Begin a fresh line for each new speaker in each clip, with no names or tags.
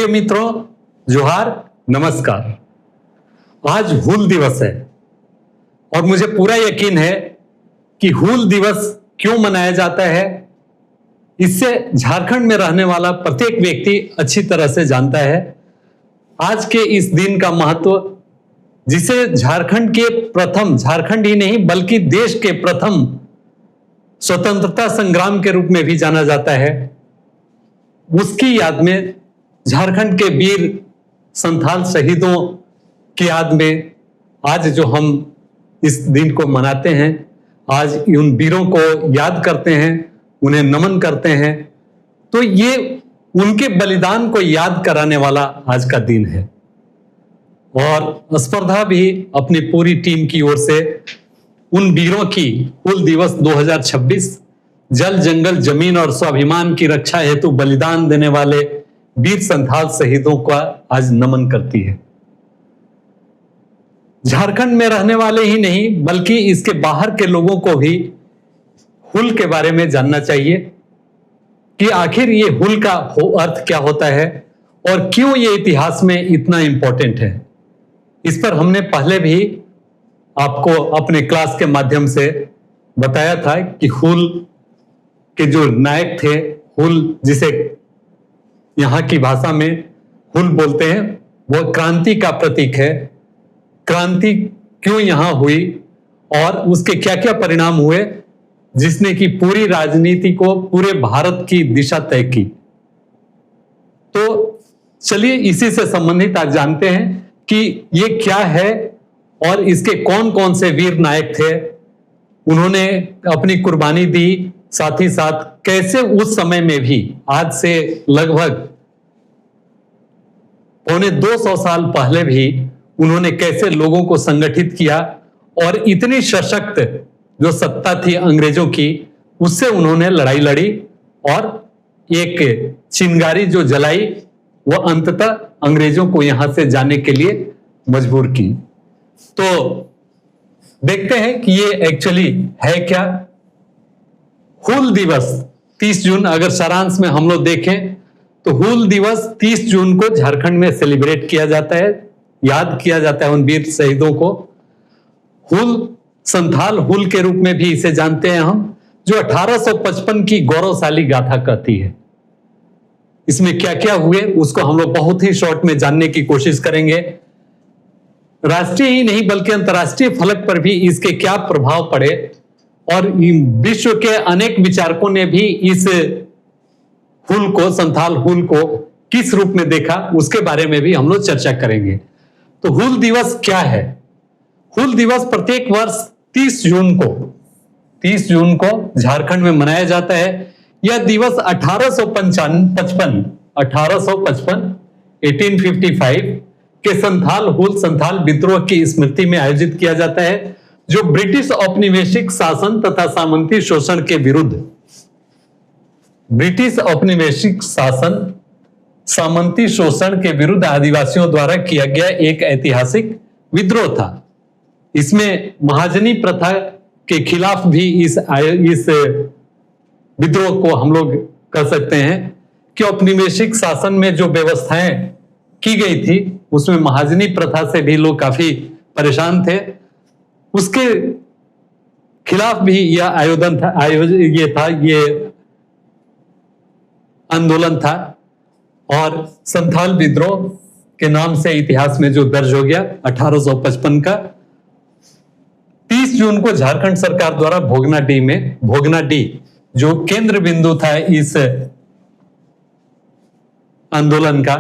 प्रिय मित्रों, जोहार, नमस्कार। आज हूल दिवस है और मुझे पूरा यकीन है कि हूल दिवस क्यों मनाया जाता है, इससे झारखंड में रहने वाला प्रत्येक व्यक्ति अच्छी तरह से जानता है। आज के इस दिन का महत्व, जिसे झारखंड ही नहीं बल्कि देश के प्रथम स्वतंत्रता संग्राम के रूप में भी जाना जाता है, उसकी याद में झारखंड के वीर संथाल शहीदों की याद में आज जो हम इस दिन को मनाते हैं, आज उन वीरों को याद करते हैं, उन्हें नमन करते हैं, तो ये उनके बलिदान को याद कराने वाला आज का दिन है। और स्पर्धा भी अपनी पूरी टीम की ओर से उन वीरों की हूल दिवस 2026 जल, जंगल, जमीन और स्वाभिमान की रक्षा हेतु बलिदान देने वाले वीर संथाल शहीदों का आज नमन करती है। झारखंड में रहने वाले ही नहीं बल्कि इसके बाहर के लोगों को भी हूल के बारे में जानना चाहिए कि आखिर ये हूल का अर्थ क्या होता है और क्यों ये इतिहास में इतना इंपॉर्टेंट है। इस पर हमने पहले भी आपको अपने क्लास के माध्यम से बताया था कि हूल के जो नायक थे, हूल जिसे यहाँ की भाषा में हूल बोलते हैं, वह क्रांति का प्रतीक है। क्रांति क्यों यहाँ हुई और उसके क्या क्या परिणाम हुए, जिसने कि पूरी राजनीति को, पूरे भारत की दिशा तय की। तो चलिए इसी से संबंधित आज जानते हैं कि ये क्या है और इसके कौन कौन से वीर नायक थे, उन्होंने अपनी कुर्बानी दी, साथ ही साथ कैसे उस समय में भी आज से लगभग पौने 200 साल पहले भी उन्होंने कैसे लोगों को संगठित किया और इतनी सशक्त जो सत्ता थी अंग्रेजों की, उससे उन्होंने लड़ाई लड़ी और एक चिंगारी जो जलाई, वो अंततः अंग्रेजों को यहां से जाने के लिए मजबूर की। तो देखते हैं कि ये एक्चुअली है क्या। हूल दिवस 30 जून, अगर सारांश में हम लोग देखें तो हूल दिवस 30 जून को झारखंड में सेलिब्रेट किया जाता है, याद किया जाता है उन वीर शहीदों को। हूल, संथाल हूल के रूप में भी इसे जानते हैं हम, जो 1855 की गौरवशाली गाथा कहती है। इसमें क्या क्या हुए उसको हम लोग बहुत ही शॉर्ट में जानने की कोशिश करेंगे। राष्ट्रीय ही नहीं बल्कि अंतर्राष्ट्रीय फलक पर भी इसके क्या प्रभाव पड़े और विश्व के अनेक विचारकों ने भी इस हूल को, संथाल हूल को किस रूप में देखा, उसके बारे में भी हम लोग चर्चा करेंगे। तो हूल दिवस क्या है? हूल दिवस प्रत्येक वर्ष 30 जून को झारखंड में मनाया जाता है। यह दिवस 1855 के संथाल विद्रोह की स्मृति में आयोजित किया जाता है, जो ब्रिटिश औपनिवेशिक शासन तथा सामंती शोषण के विरुद्ध, ब्रिटिश औपनिवेशिक शासन सामंती शोषण के विरुद्ध आदिवासियों द्वारा किया गया एक ऐतिहासिक विद्रोह था। इसमें महाजनी प्रथा के खिलाफ भी इस विद्रोह को हम लोग कह सकते हैं कि औपनिवेशिक शासन में जो व्यवस्थाएं की गई थी उसमें महाजनी प्रथा से भी लोग काफी परेशान थे। उसके खिलाफ भी यह आंदोलन था और संथाल विद्रोह के नाम से इतिहास में जो दर्ज हो गया 1855 का। 30 जून को झारखंड सरकार द्वारा भोगनाडीह जो केंद्र बिंदु था इस आंदोलन का,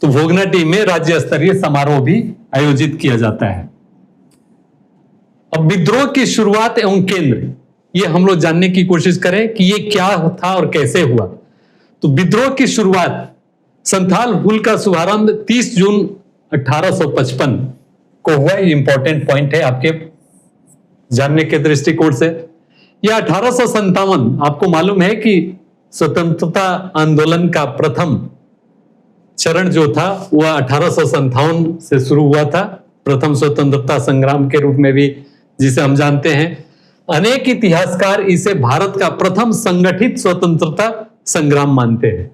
तो भोगनाडीह में राज्य स्तरीय समारोह भी आयोजित किया जाता है। अब विद्रोह की शुरुआत एवं केंद्र, ये हम लोग जानने की कोशिश करें कि ये क्या था और कैसे हुआ। तो विद्रोह की शुरुआत, संथाल हूल का शुभारंभ 30 जून 1855 को हुआ। इंपॉर्टेंट पॉइंट है आपके जानने के दृष्टिकोण से। यह 1857, आपको मालूम है कि स्वतंत्रता आंदोलन का प्रथम चरण जो था वह 1857 से शुरू हुआ था, प्रथम स्वतंत्रता संग्राम के रूप में भी जिसे हम जानते हैं। अनेक इतिहासकार इसे भारत का प्रथम संगठित स्वतंत्रता संग्राम मानते हैं।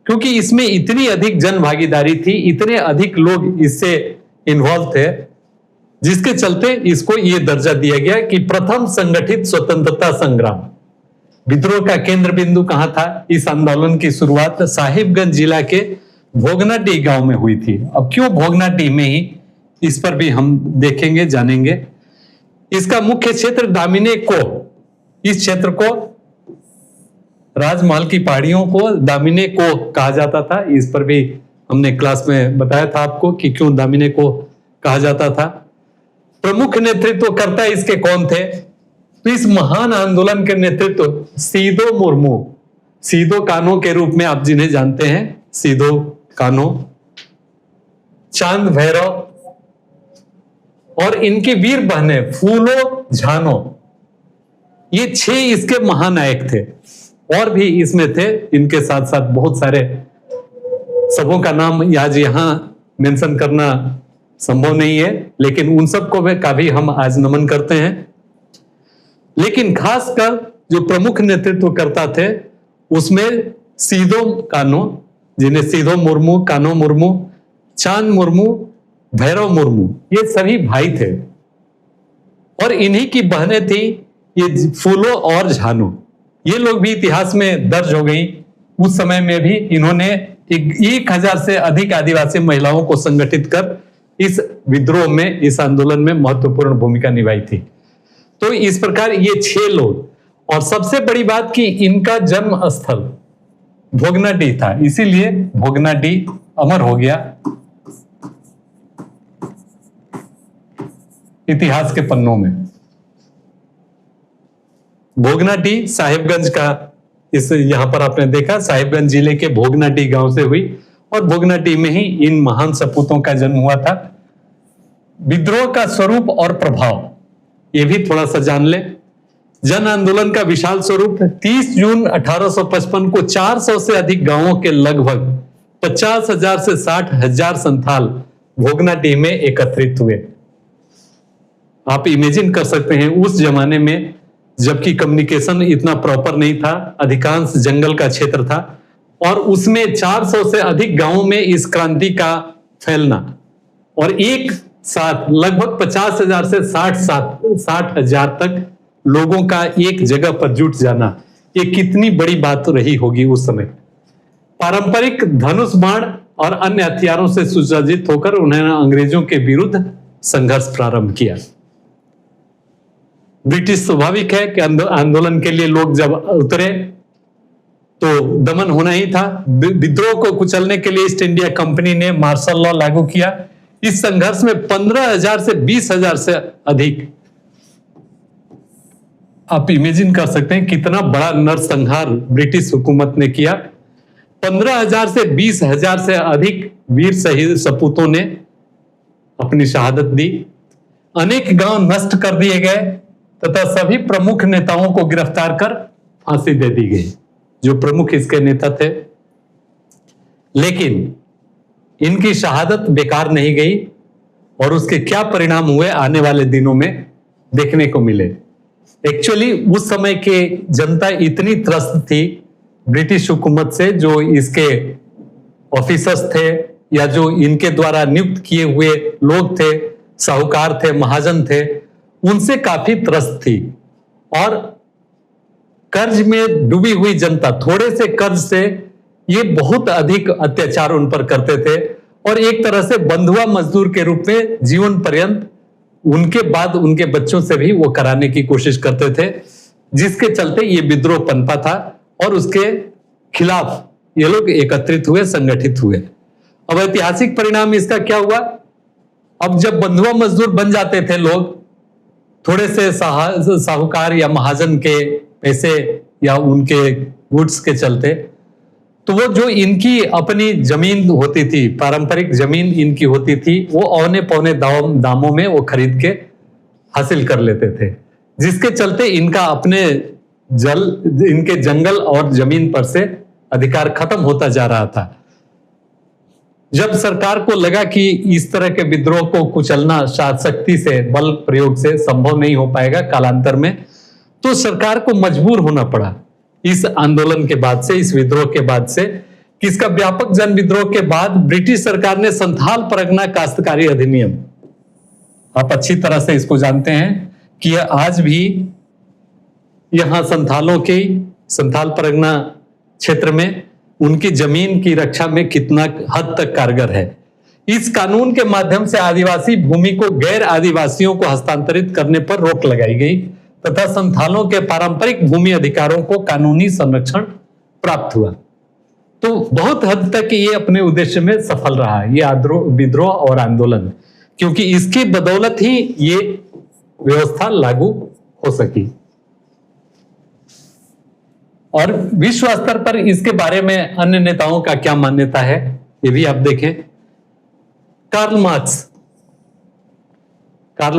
क्योंकि इसमें इतनी अधिक जन भागीदारी थी, इतने अधिक लोग इससे इन्वॉल्व थे, जिसके चलते इसको ये दर्जा दिया गया कि प्रथम संगठित स्वतंत्रता संग्राम। विद्रोह का केंद्र बिंदु कहां था? इस आंदोलन की शुरुआत साहिबगंज जिला के भोगनाडीह गांव में हुई थी। अब क्यों भोगनाडीह में ही, इस पर भी हम देखेंगे, जानेंगे। इसका मुख्य क्षेत्र दामिनी कोह, इस क्षेत्र को, राजमहल की पहाड़ियों को दामिनी कोह कहा जाता था। इस पर भी हमने क्लास में बताया था आपको कि क्यों दामिनी कोह कहा जाता था। प्रमुख नेतृत्वकर्ता इसके कौन थे? तो इस महान आंदोलन के नेतृत्व सीदो मुर्मू, सीदो कान्हो के रूप में आप जिन्हें जानते हैं, सीदो कान्हो, चांद भैरव और इनकी वीर बहनें फूलो झानो, ये 6 इसके महानायक थे। और भी इसमें थे, इनके साथ साथ बहुत सारे, सबों का नाम आज यहां मेंशन करना संभव नहीं है, लेकिन उन सबको का भी हम आज नमन करते हैं। लेकिन खासकर जो प्रमुख नेतृत्व करता थे उसमें सीदो कान्हो, जिन्हें सीदो मुर्मू, कान्हो मुर्मू, चांद मुर्मू, भैरव मुर्मू, ये सभी भाई थे। और इन्हीं की बहनें थी ये फूलो और झानो। ये लोग भी इतिहास में दर्ज हो गई। उस समय में भी इन्होंने 1000 से अधिक आदिवासी महिलाओं को संगठित कर इस विद्रोह में, इस आंदोलन में महत्वपूर्ण भूमिका निभाई थी। तो इस प्रकार ये 6 लोग, और सबसे बड़ी बात कि इनका जन्म स्थल भोगनाडीह था, इसीलिए भोगनाडीह अमर हो गया इतिहास के पन्नों में। भोगनाडीह साहिबगंज का, इस यहां पर आपने देखा साहिबगंज जिले के भोगनाडीह गांव से हुई, और भोगनाडीह में ही इन महान सपूतों का जन्म हुआ था। विद्रोह का स्वरूप और प्रभाव ये भी थोड़ा सा जान ले। जन आंदोलन का विशाल स्वरूप 30 जून 1855 को 400 से अधिक गांवों के लगभग 50,000 से 60,000 संथाल भोगनाडीह में एकत्रित हुए। आप इमेजिन कर सकते हैं उस जमाने में, जबकि कम्युनिकेशन इतना प्रॉपर नहीं था, अधिकांश जंगल का क्षेत्र था, और उसमें 400 से अधिक गांवों में इस क्रांति का फैलना, और एक साथ लगभग 50,000 से 60,000 तक लोगों का एक जगह पर जुट जाना, ये कितनी बड़ी बात रही होगी उस समय। पारंपरिक धनुष बाण और अन्य हथियारों से सुसज्जित होकर उन्होंने अंग्रेजों के विरुद्ध संघर्ष प्रारंभ किया। ब्रिटिश स्वाभाविक है कि आंदोलन के लिए लोग जब उतरे तो दमन होना ही था। विद्रोह को कुचलने के लिए ईस्ट इंडिया कंपनी ने मार्शल लॉ लागू किया। इस संघर्ष में 15,000 से 20,000 से अधिक, आप इमेजिन कर सकते हैं कितना बड़ा नरसंहार ब्रिटिश हुकूमत ने किया। 15,000 से 20,000 से अधिक वीर शहीद सपूतों ने अपनी शहादत दी। अनेक गांव नष्ट कर दिए गए तथा सभी प्रमुख नेताओं को गिरफ्तार कर फांसी दे दी गई, जो प्रमुख इसके नेता थे। लेकिन इनकी शहादत बेकार नहीं गई, और उसके क्या परिणाम हुए आने वाले दिनों में देखने को मिले। एक्चुअली उस समय के जनता इतनी त्रस्त थी ब्रिटिश हुकूमत से, जो इसके ऑफिसर्स थे या जो इनके द्वारा नियुक्त किए हुए लोग थे, साहूकार थे, महाजन थे, उनसे काफी त्रस्त थी। और कर्ज में डूबी हुई जनता, थोड़े से कर्ज से ये बहुत अधिक अत्याचार उन पर करते थे, और एक तरह से बंधुआ मजदूर के रूप में जीवन पर्यंत उनके बाद उनके बच्चों से भी वो कराने की कोशिश करते थे, जिसके चलते ये विद्रोह पनपा था, और उसके खिलाफ ये लोग एकत्रित हुए, संगठित हुए। अब ऐतिहासिक परिणाम इसका क्या हुआ? अब जब बंधुआ मजदूर बन जाते थे लोग, थोड़े से साहूकार या महाजन के पैसे या उनके गुड्स के चलते, तो वो जो इनकी अपनी जमीन होती थी, पारंपरिक जमीन इनकी होती थी, वो औने पौने दामों में वो खरीद के हासिल कर लेते थे, जिसके चलते इनका अपने इनके जंगल और जमीन पर से अधिकार खत्म होता जा रहा था। जब सरकार को लगा कि इस तरह के विद्रोह को कुचलना शक्ति से, बल प्रयोग से संभव नहीं हो पाएगा कालांतर में, तो सरकार को मजबूर होना पड़ा इस आंदोलन के बाद से, इस विद्रोह के बाद से, कि इसका व्यापक जन विद्रोह के बाद ब्रिटिश सरकार ने संथाल परगना काश्तकारी अधिनियम, आप अच्छी तरह से इसको जानते हैं कि यह आज भी यहां संथाल परगना क्षेत्र में उनकी जमीन की रक्षा में कितना हद तक कारगर है। इस कानून के माध्यम से आदिवासी भूमि को गैर आदिवासियों को हस्तांतरित करने पर रोक लगाई गई तथा संथालों के पारंपरिक भूमि अधिकारों को कानूनी संरक्षण प्राप्त हुआ। तो बहुत हद तक ये अपने उद्देश्य में सफल रहा, ये विद्रोह और आंदोलन, क्योंकि इसकी बदौलत ही ये व्यवस्था लागू हो सकी। और विश्व स्तर पर इसके बारे में अन्य नेताओं का क्या मान्यता है, ये भी आप देखें। कार्ल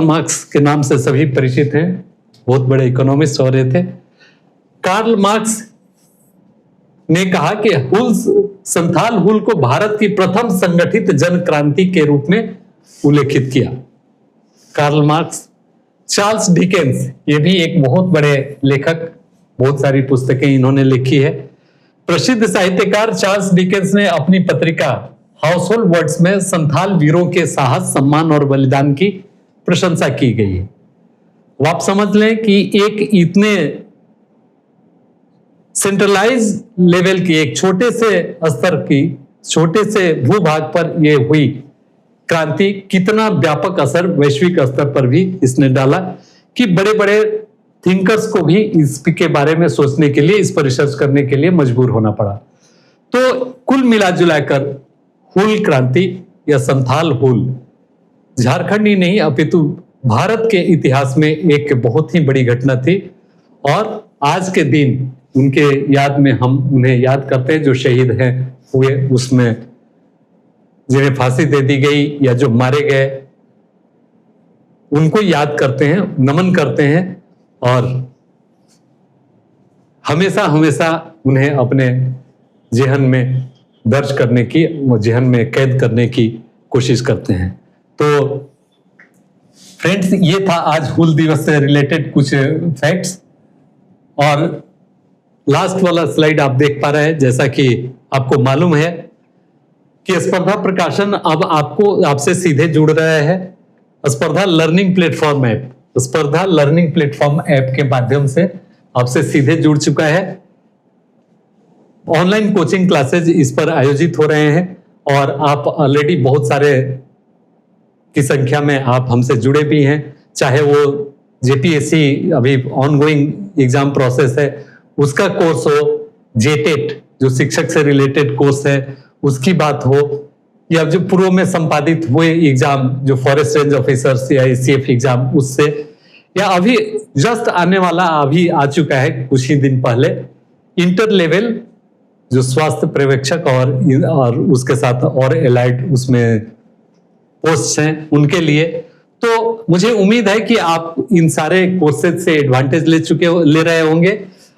मार्क्स के नाम से सभी परिचित हैं, बहुत बड़े इकोनॉमिस्ट हो रहे थे। कार्ल मार्क्स ने कहा कि संथाल हुल को भारत की प्रथम संगठित जन क्रांति के रूप में उल्लेखित किया। Karl Marx. चार्ल्स डिकेंस, ये भी एक बहुत बड़े लेखक, बहुत सारी पुस्तकें इन्होंने लिखी है। प्रसिद्ध साहित्यकार चार्ल्स डिकेंस ने अपनी पत्रिका हाउसहोल्ड वर्ड्स में संथाल वीरों के साहस, सम्मान और बलिदान की प्रशंसा की गई है। आप समझ लें कि एक इतने सेंट्रलाइज लेवल की, एक छोटे से स्तर की, छोटे से भूभाग पर यह हुई क्रांति कितना व्यापक असर वैश्विक स्तर पर भी इसने डाला कि बड़े बड़े थिंकर्स को भी इसके बारे में सोचने के लिए, इस पर रिसर्च करने के लिए मजबूर होना पड़ा। तो कुल मिलाजुलाकर हुल क्रांति या संथाल हुल झारखंड ही नहीं अपितु भारत के इतिहास में एक बहुत ही बड़ी घटना थी। और आज के दिन उनके याद में हम उन्हें याद करते हैं, जो शहीद हैं हुए, उसमें जिन्हें फांसी दे दी गई या जो मारे गए, उनको याद करते हैं, नमन करते हैं और हमेशा हमेशा उन्हें अपने जेहन में दर्ज करने की, जेहन में कैद करने की कोशिश करते हैं। तो फ्रेंड्स, ये था आज हुल दिवस से रिलेटेड कुछ फैक्ट्स। और लास्ट वाला स्लाइड आप देख पा रहे हैं, जैसा कि आपको मालूम है कि स्पर्धा प्रकाशन अब आपसे सीधे जुड़ रहा है स्पर्धा लर्निंग प्लेटफॉर्म ऐप। स्पर्धा लर्निंग प्लेटफॉर्म ऐप के माध्यम से आपसे सीधे जुड़ चुका है। ऑनलाइन कोचिंग क्लासेज इस पर आयोजित हो रहे हैं और आप ऑलरेडी बहुत सारे की संख्या में आप हमसे जुड़े भी हैं, चाहे वो जेपीएससी अभी ऑनगोइंग एग्जाम प्रोसेस है उसका कोर्स हो, जेटेट जो शिक्षक से रिलेटेड कोर्स है उसकी बात हो, या जो पूर्व में संपादित हुए एग्जाम जो फॉरेस्ट रेंज ऑफिसर्स या एसीएफ एग्जाम उससे, या अभी जस्ट आने वाला अभी आ चुका है कुछ ही दिन पहले इंटर लेवल जो स्वास्थ्य पर्यवेक्षक और उसके साथ और एलाइड उसमें पोस्ट हैं उनके लिए। तो मुझे उम्मीद है कि आप इन सारे कोर्सेज से एडवांटेज ले रहे होंगे।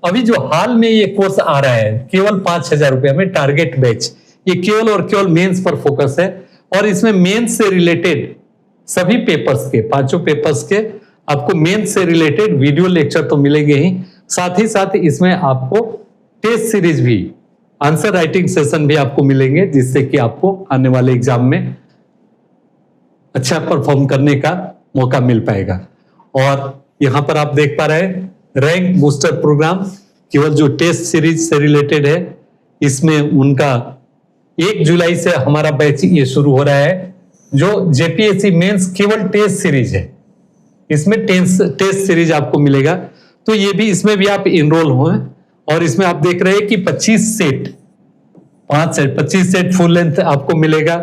अभी जो हाल में ये कोर्स आ रहा है केवल 5,000 रुपए में, टारगेट बैच, ये केवल और केवल मेंस पर फोकस है और इसमें मेंस से रिलेटेड सभी पेपर्स के, 5 पेपर्स के आपको मेंस से रिलेटेड वीडियो लेक्चर तो मिलेंगे ही, साथ ही साथ इसमें आपको टेस्ट सीरीज भी, आंसर राइटिंग सेशन भी आपको मिलेंगे, जिससे कि आपको आने वाले एग्जाम में अच्छा परफॉर्म करने का मौका मिल पाएगा। और यहां पर आप देख पा रहे हैं रैंक बूस्टर प्रोग्राम, केवल जो टेस्ट सीरीज से रिलेटेड है, इसमें उनका 1 जुलाई से हमारा बैच ये शुरू हो रहा है। जो जेपीएससी मेंस केवल टेस्ट सीरीज है, इसमें टेस्ट सीरीज आपको मिलेगा, तो ये भी, इसमें भी आप इनरोल हुए। और इसमें आप देख रहे हैं कि 25 सेट फुल लेंथ आपको मिलेगा,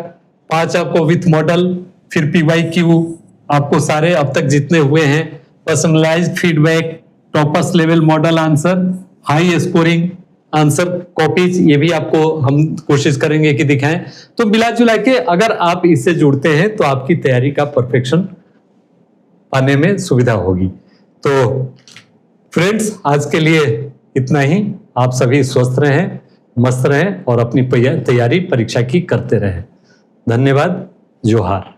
5 आपको विथ मॉडल, फिर पीवाईक्यू आपको सारे अब तक जितने हुए हैं, personalised feedback, toppers level model answer, high scoring answer copies, ये भी आपको हम कोशिश करेंगे कि दिखाएं। तो मिला जुला के अगर आप इससे जुड़ते हैं तो आपकी तैयारी का परफेक्शन पाने में सुविधा होगी। तो फ्रेंड्स, आज के लिए इतना ही। आप सभी स्वस्थ रहें, मस्त रहें और अपनी तैयारी परीक्षा की करते रहें। धन्यवाद। जोहार।